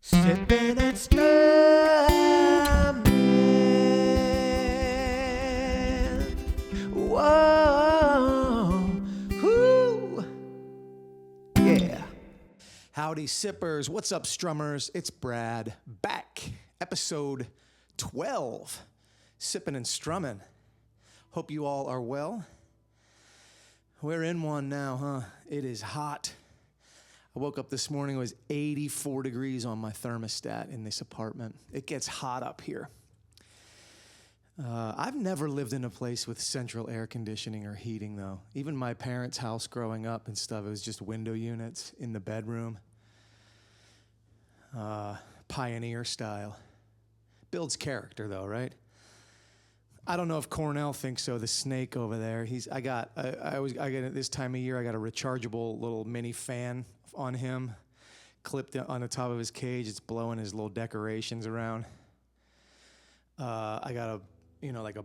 Sippin' and Strummin'. Whoa, whoo, yeah. Howdy, sippers. What's up, strummers? It's Brad back. Episode 12. Sippin' and Strummin'. Hope you all are well. We're in one now, huh? It is hot. I woke up this morning, it was 84 degrees on my thermostat in this apartment. It gets hot up here. I've never lived in a place with central air conditioning or heating, though. Even my parents' house growing up and stuff, it was just window units in the bedroom. Pioneer style. Builds character, though, right? I don't know if Cornell thinks so. The snake over there. I got at this time of year. I got a rechargeable little mini fan on him, clipped on the top of his cage. It's blowing his little decorations around. I got a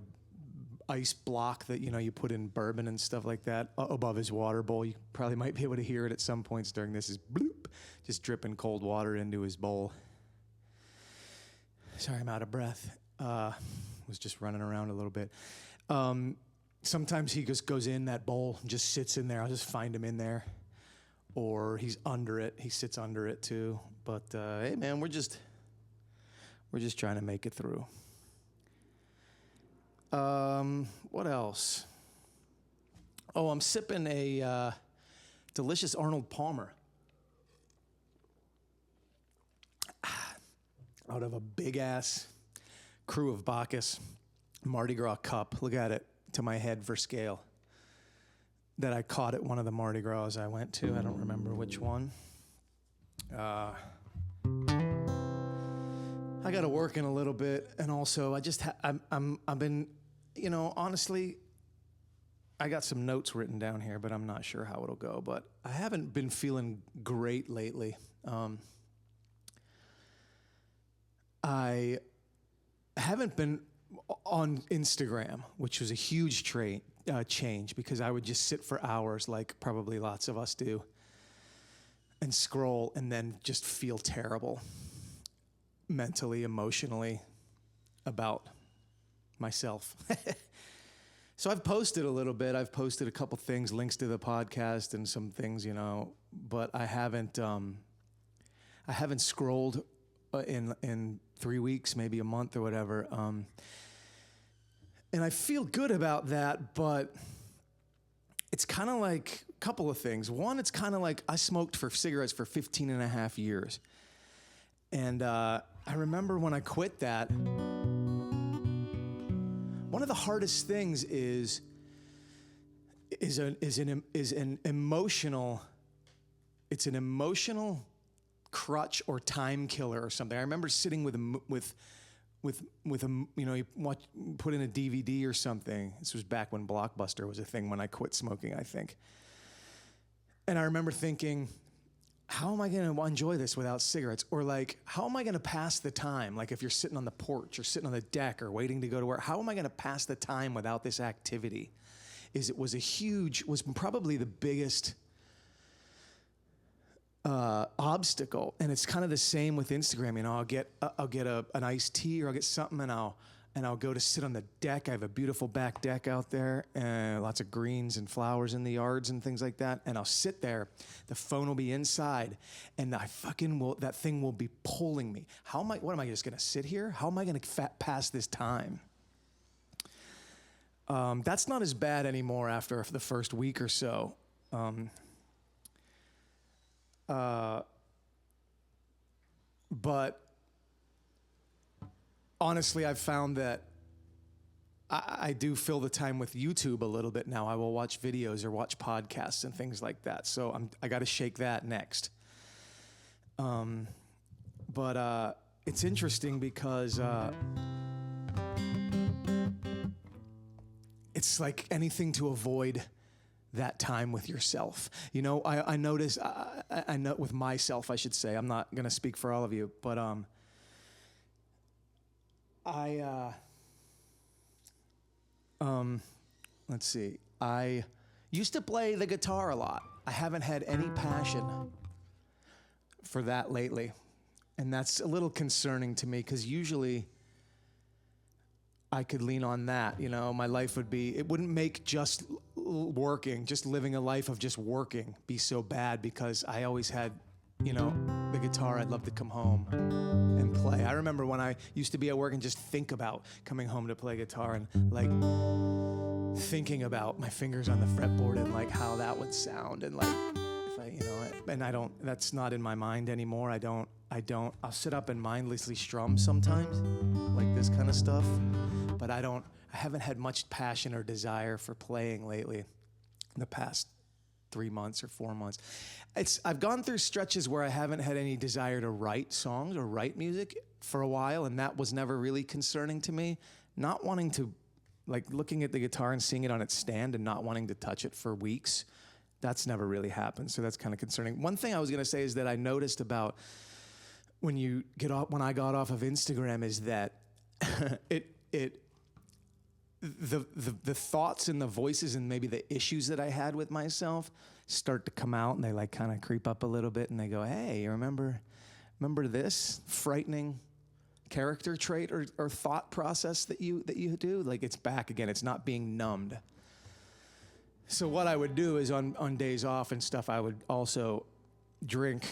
ice block that you put in bourbon and stuff like that above his water bowl. You probably might be able to hear it at some points during this. Is bloop, just dripping cold water into his bowl. Sorry, I'm out of breath. Was just running around a little bit. Sometimes he just goes in that bowl and just sits in there. I'll just find him in there. Or he's under it. He sits under it too. But hey man, we're just trying to make it through. What else? Oh, I'm sipping a delicious Arnold Palmer. Out of a big ass Crew of Bacchus Mardi Gras cup. Look at it, to my head for scale. That I caught at one of the Mardi Gras I went to. I don't remember which one. I got to work in a little bit, and also I've been, honestly, I got some notes written down here, but I'm not sure how it'll go. But I haven't been feeling great lately. I haven't been on Instagram, which was a huge change because I would just sit for hours, like probably lots of us do, and scroll and then just feel terrible mentally, emotionally about myself. So I've posted a little bit. I've posted a couple things, links to the podcast and some things, but I haven't scrolled in 3 weeks, maybe a month or whatever. And I feel good about that, but it's kind of like a couple of things. One, it's kind of like I smoked cigarettes for 15 and a half years. And I remember when I quit that, one of the hardest things is an emotional crutch or time killer or something. I remember sitting with you put in a DVD or something. This was back when Blockbuster was a thing when I quit smoking, I think. And I remember thinking, how am I going to enjoy this without cigarettes? Or like, how am I going to pass the time? Like if you're sitting on the porch or sitting on the deck or waiting to go to work, how am I going to pass the time without this activity? Was probably the biggest obstacle, and it's kind of the same with Instagram. I'll get an iced tea or I'll get something, and I'll go to sit on the deck. I have a beautiful back deck out there, and lots of greens and flowers in the yards and things like that. And I'll sit there. The phone will be inside, and that thing will be pulling me. What am I just gonna sit here? How am I gonna pass this time? That's not as bad anymore after the first week or so. But honestly, I've found that I do fill the time with YouTube a little bit now. I will watch videos or watch podcasts and things like that. So I got to shake that next. But it's interesting because it's like anything to avoid that time with yourself. I notice, I know with myself, I should say, I'm not going to speak for all of you, but let's see. I used to play the guitar a lot. I haven't had any passion for that lately. And that's a little concerning to me because usually I could lean on that. You know, my life would be, it wouldn't make just working, just living a life of just working be so bad because I always had, you know, the guitar. I'd love to come home and play. I remember when I used to be at work and just think about coming home to play guitar and like thinking about my fingers on the fretboard and like how that would sound and like if I, you know, and I don't, that's not in my mind anymore. I'll sit up and mindlessly strum sometimes, like this kind of stuff, but I haven't had much passion or desire for playing lately in the past 3 months or 4 months. I've gone through stretches where I haven't had any desire to write songs or write music for a while, and that was never really concerning to me. Not wanting to, like looking at the guitar and seeing it on its stand and not wanting to touch it for weeks, that's never really happened, so that's kind of concerning. One thing I was gonna say is that I noticed about when I got off of Instagram is that the thoughts and the voices and maybe the issues that I had with myself start to come out and they like kind of creep up a little bit and they go, hey, you remember this frightening character trait or thought process that you do? Like it's back again. It's not being numbed. So what I would do is on days off and stuff, I would also drink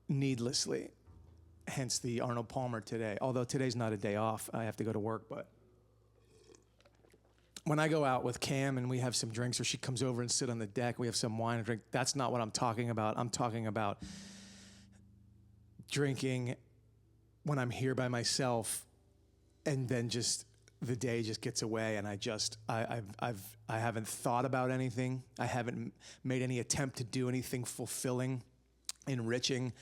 needlessly, hence the Arnold Palmer today. Although today's not a day off, I have to go to work, but when I go out with Cam and we have some drinks or she comes over and sit on the deck, we have some wine and drink, that's not what I'm talking about. I'm talking about drinking when I'm here by myself and then just the day just gets away and I haven't thought about anything. I haven't made any attempt to do anything fulfilling, enriching.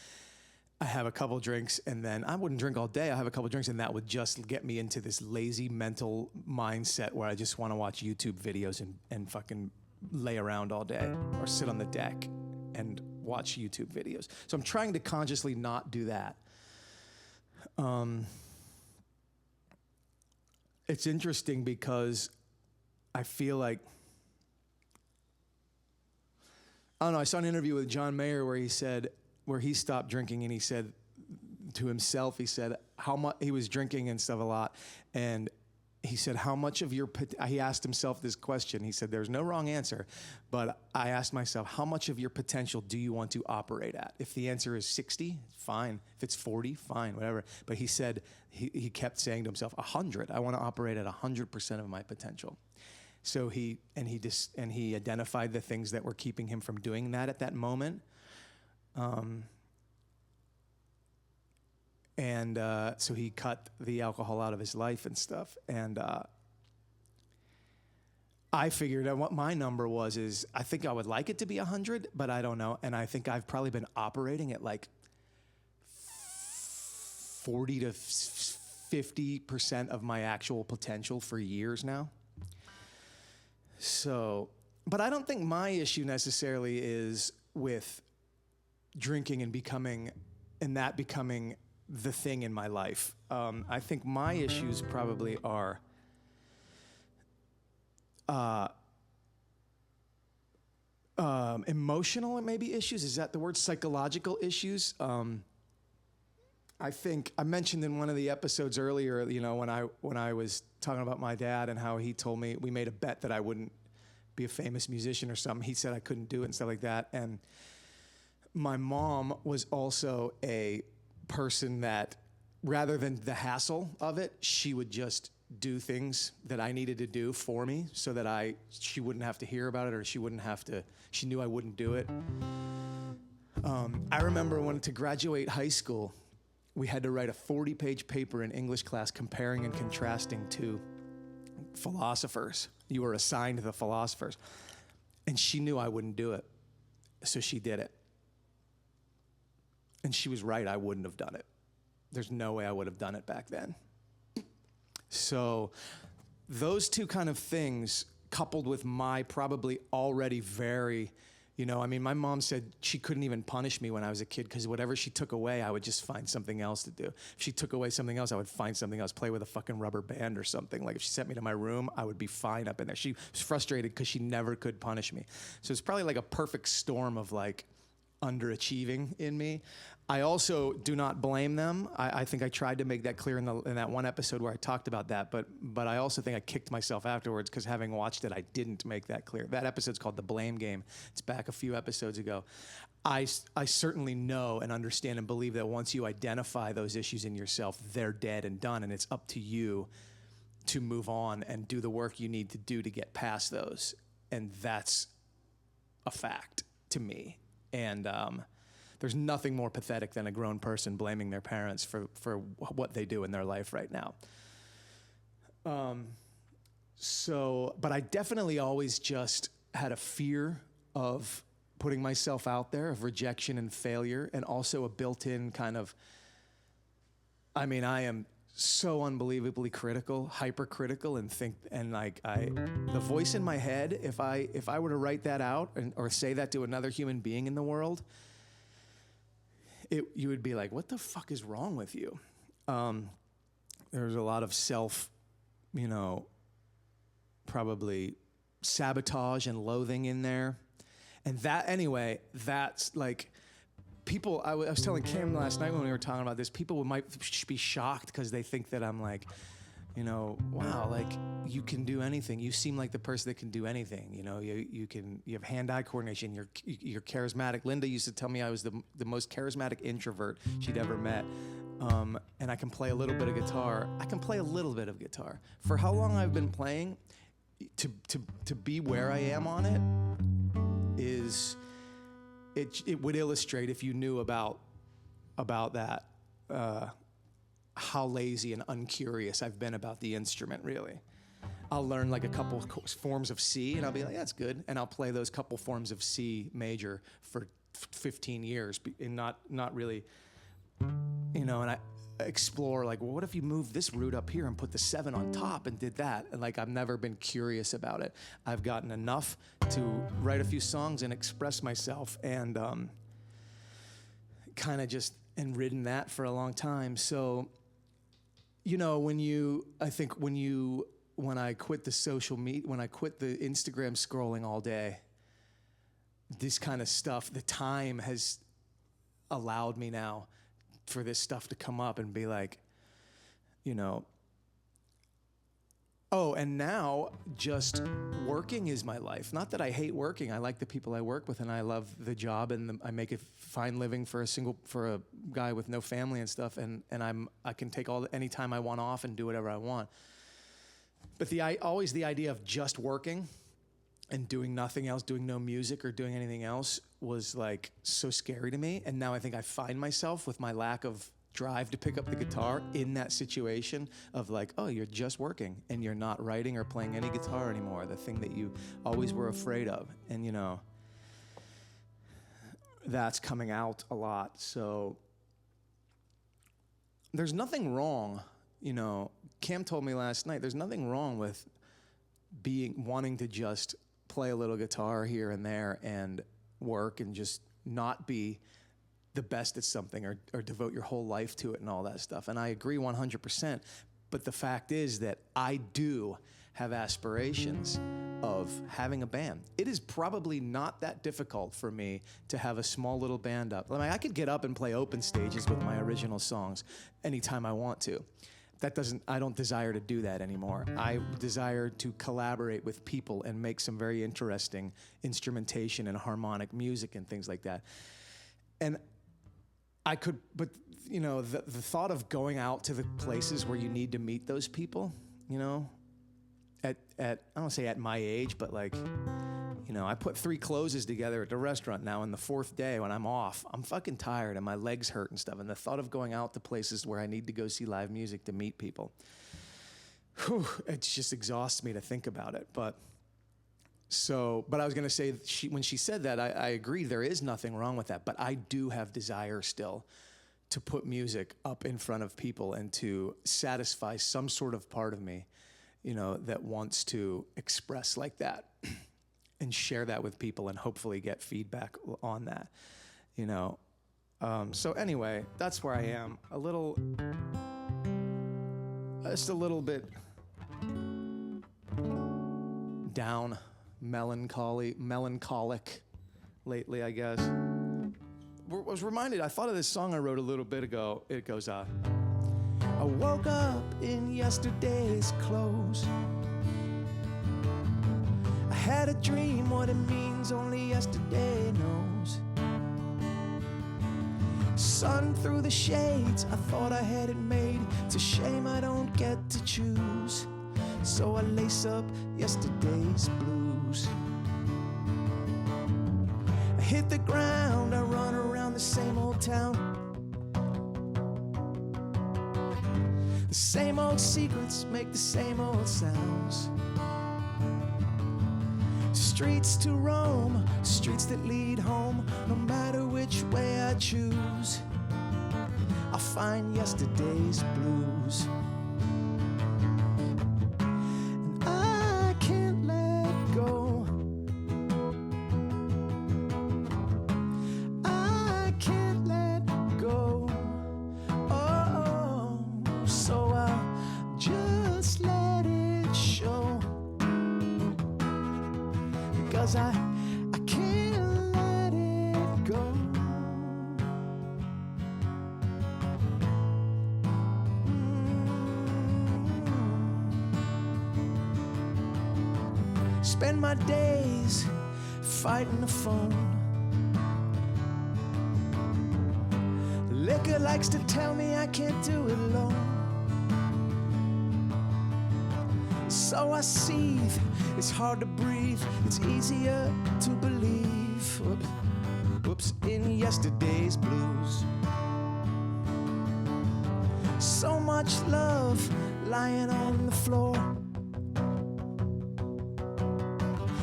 I have a couple drinks and then I wouldn't drink all day. I have a couple drinks and that would just get me into this lazy mental mindset where I just want to watch YouTube videos and fucking lay around all day or sit on the deck and watch YouTube videos. So I'm trying to consciously not do that. It's interesting because I feel like, I don't know, I saw an interview with John Mayer where he stopped drinking and he said to himself, he said how much he was drinking and stuff a lot. And he said, he asked himself this question. He said, there's no wrong answer, but I asked myself, how much of your potential do you want to operate at? If the answer is 60, fine. If it's 40, fine, whatever. But he said, he kept saying to himself, 100. I want to operate at 100% of my potential. So he identified the things that were keeping him from doing that at that moment. So he cut the alcohol out of his life and stuff. And I figured out what my number is I think I would like it to be 100, but I don't know. And I think I've probably been operating at like 40 to 50% of my actual potential for years now. So, but I don't think my issue necessarily is with drinking and becoming the thing in my life. I think my issues probably are emotional, maybe issues. Is that the word? Psychological issues. I think I mentioned in one of the episodes earlier, you know, when I was talking about my dad and how he told me, we made a bet that I wouldn't be a famous musician or something. He said I couldn't do it and stuff like that. And my mom was also a person that, rather than the hassle of it, she would just do things that I needed to do for me so that she wouldn't have to hear about it, or she knew I wouldn't do it. I remember when to graduate high school, we had to write a 40-page paper in English class comparing and contrasting two philosophers. You were assigned the philosophers. And she knew I wouldn't do it, so she did it. And she was right, I wouldn't have done it. There's no way I would have done it back then. So those two kind of things, coupled with my probably already very, my mom said she couldn't even punish me when I was a kid because whatever she took away, I would just find something else to do. If she took away something else, I would find something else, play with a fucking rubber band or something. Like if she sent me to my room, I would be fine up in there. She was frustrated because she never could punish me. So it's probably like a perfect storm of like underachieving in me. I also do not blame them. I think I tried to make that clear in that one episode where I talked about that, but I also think I kicked myself afterwards because having watched it, I didn't make that clear. That episode's called The Blame Game. It's back a few episodes ago. I certainly know and understand and believe that once you identify those issues in yourself, they're dead and done, and it's up to you to move on and do the work you need to do to get past those. And that's a fact to me. And there's nothing more pathetic than a grown person blaming their parents for what they do in their life right now. But I definitely always just had a fear of putting myself out there, of rejection and failure, and also a built-in kind of, I mean, I am so unbelievably critical, hypercritical, and the voice in my head, if I were to write that out or say that to another human being in the world, you would be like, what the fuck is wrong with you? There's a lot of probably sabotage and loathing in there. And that's like, people, I was telling Cam last night when we were talking about this, people might be shocked because they think that I'm like, wow, like you can do anything. You seem like the person that can do anything. You have hand-eye coordination. You're charismatic. Linda used to tell me I was the most charismatic introvert she'd ever met. And I can play a little bit of guitar. For how long I've been playing, to be where I am on it it would illustrate, if you knew about that, how lazy and uncurious I've been about the instrument, really. I'll learn like a couple forms of C, and I'll be like, that's good. And I'll play those couple forms of C major for 15 years, and not really, and I explore like, well, what if you move this root up here and put the 7 on top and did that? And like, I've never been curious about it. I've gotten enough to write a few songs and express myself, and kind of just and ridden that for a long time. So, when I quit the social media, when I quit the Instagram scrolling all day, this kind of stuff, the time has allowed me now for this stuff to come up and be like, oh, and now just working is my life. Not that I hate working. I like the people I work with, and I love the job, and I make a fine living for a guy with no family and stuff. And I can take any time I want off and do whatever I want. But always the idea of just working and doing nothing else, doing no music or doing anything else, was like so scary to me. And now I think I find myself with my lack of drive to pick up the guitar in that situation of like, oh, you're just working and you're not writing or playing any guitar anymore, the thing that you always were afraid of. And that's coming out a lot. So there's nothing wrong, Cam told me last night, there's nothing wrong with wanting to just play a little guitar here and there and work and just not be the best at something or devote your whole life to it and all that stuff. And I agree 100%. But the fact is that I do have aspirations of having a band. It is probably not that difficult for me to have a small little band up. I could get up and play open stages with my original songs anytime I want to. I don't desire to do that anymore. I desire to collaborate with people and make some very interesting instrumentation and harmonic music and things like that. And I could, but the thought of going out to the places where you need to meet those people, at I don't say at my age, but like, I put 3 closes together at the restaurant now, and the 4th day when I'm off, I'm fucking tired and my legs hurt and stuff. And the thought of going out to places where I need to go see live music to meet people, it just exhausts me to think about it. But I was going to say, when she said that, I agree, there is nothing wrong with that. But I do have desire still to put music up in front of people and to satisfy some sort of part of me, that wants to express like that and share that with people and hopefully get feedback on that, So anyway, that's where I am. Just a little bit down, melancholic lately, I guess. was reminded, I thought of this song I wrote a little bit ago. It goes, I woke up in yesterday's clothes. I had a dream, what it means only yesterday knows. Sun through the shades, I thought I had it made. It's a shame I don't get to choose. So I lace up yesterday's blues. I hit the ground, I run around the same old town. The same old secrets make the same old sounds. Streets to roam, streets that lead home. No matter which way I choose, I'll find yesterday's blues. And I can't let go. I can't let go. Oh, so I'll just let it show. Because I can't let it go. Spend my days fighting the phone. Liquor likes to tell me I can't do it alone. So I seethe, it's hard to breathe, it's easier to believe. Whoops, in yesterday's blues. So much love lying on the floor.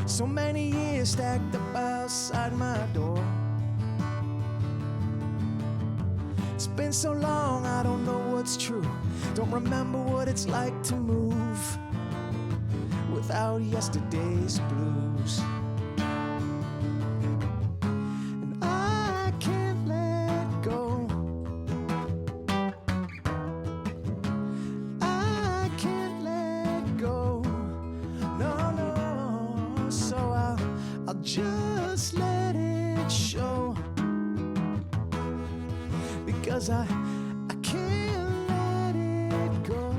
So many years stacked up outside my door. It's been so long, I don't know what's true. Don't remember what it's like to move without yesterday's blues. And I can't let go. I can't let go. No, no. So I'll just let it show. Because I can't let it go.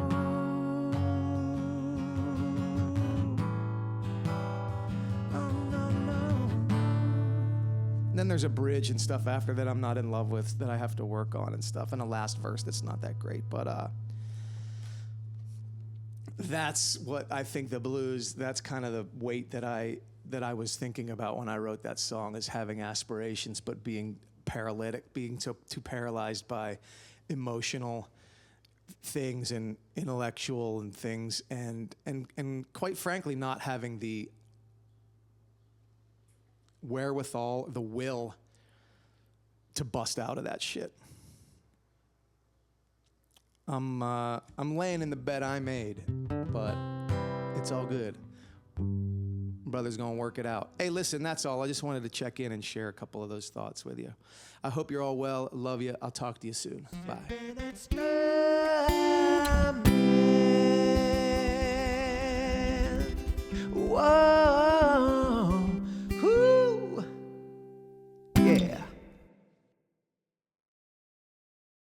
Then there's a bridge and stuff after that I'm not in love with, that I have to work on and stuff, and a last verse that's not that great, but that's what I think the blues, that's kind of the weight that I was thinking about when I wrote that song, is having aspirations but being paralytic, being too paralyzed by emotional things and intellectual and things, and quite frankly not having the wherewithal, the will to bust out of that shit. I'm laying in the bed I made, but it's all good. Brother's gonna work it out. Hey, listen, that's all. I just wanted to check in and share a couple of those thoughts with you. I hope you're all well. Love you. I'll talk to you soon. Bye.